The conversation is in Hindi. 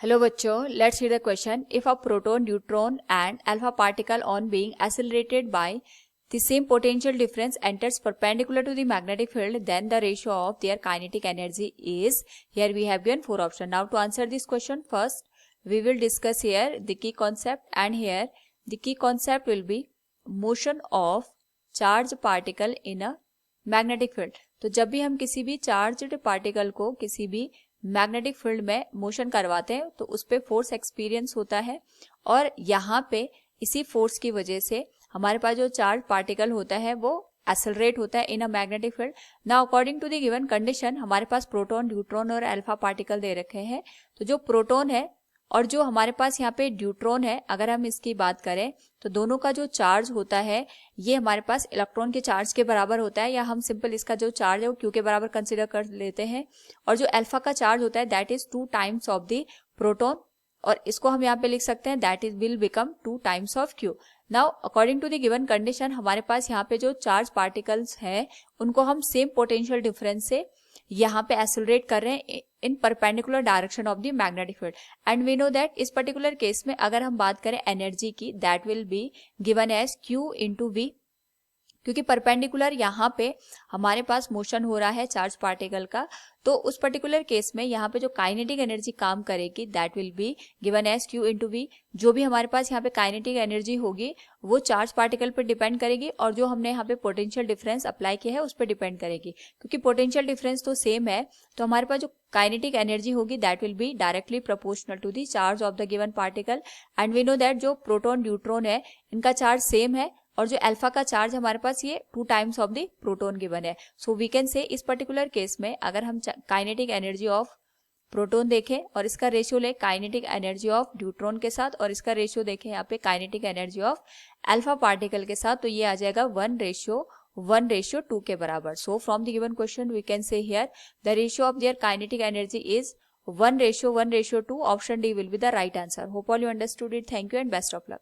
हेलो बच्चों, let's read the question. If a proton, neutron and alpha particle on being accelerated by the same potential difference enters perpendicular to the magnetic field, then the ratio of their kinetic energy is. Here we have given four options. Now to answer this question, first we will discuss here the key concept, and here the key concept will be motion of charged particle in a magnetic field. तो जब भी हम किसी भी चार्ज्ड पार्टिकल को किसी भी मैग्नेटिक फील्ड में मोशन करवाते हैं तो उस पर फोर्स एक्सपीरियंस होता है, और यहाँ पे इसी फोर्स की वजह से हमारे पास जो चार्ज पार्टिकल होता है वो एक्सेलरेट होता है in a magnetic field. Now according to the given condition हमारे पास प्रोटॉन, न्यूट्रॉन और अल्फा पार्टिकल दे रखे हैं. तो जो प्रोटॉन है और जो हमारे पास यहाँ पे न्यूट्रॉन है, अगर हम इसकी बात करें तो दोनों का जो चार्ज होता है ये हमारे पास इलेक्ट्रॉन के चार्ज के बराबर होता है, या हम सिंपल इसका जो चार्ज है वो क्यू के बराबर कंसिडर कर लेते हैं. और जो अल्फा का चार्ज होता है that is 2 times of the proton, और इसको हम यहाँ पे लिख सकते हैं that is will become 2 times of Q. Now according to the given condition हमारे पास यहाँ पे जो चार्ज पार्टिकल्स हैं उनको हम सेम पोटेंशियल डिफरेंस से यहाँ पे एक्सेलरेट कर रहे हैं in perpendicular direction of the magnetic field. And we know that इस पर्टिकुलर केस में अगर हम बात करें एनर्जी की, that will be given as Q into v, क्योंकि परपेंडिकुलर यहाँ पे हमारे पास मोशन हो रहा है चार्ज पार्टिकल का. तो उस पर्टिकुलर केस में यहाँ पे जो काइनेटिक एनर्जी काम करेगी that will be given as Q into V. जो भी हमारे पास यहाँ पे काइनेटिक एनर्जी होगी वो चार्ज पार्टिकल पर डिपेंड करेगी, और जो हमने यहाँ पे पोटेंशियल डिफरेंस अप्लाई किया है उस पर डिपेंड करेगी. क्योंकि पोटेंशियल डिफरेंस तो सेम है तो हमारे पास जो काइनेटिक एनर्जी होगी that will be directly proportional to the charge of the given particle. And we know that जो प्रोटॉन, न्यूट्रॉन है इनका चार्ज सेम है, और जो अल्फा का चार्ज हमारे पास ये 2 times of the proton given है. सो वी कैन से इस पर्टिकुलर केस में अगर हम काइनेटिक एनर्जी ऑफ प्रोटॉन देखें और इसका रेशियो ले काइनेटिक एनर्जी ऑफ न्यूट्रॉन के साथ, और इसका रेशियो देखें यहाँ पे kinetic energy of alpha particle के साथ, तो ये आ जाएगा 1:2 के बराबर. So from the given question we can say here the ratio of their kinetic energy is 1:1:2. Option D will be the right answer. Hope all you understood it. Thank you and best of luck.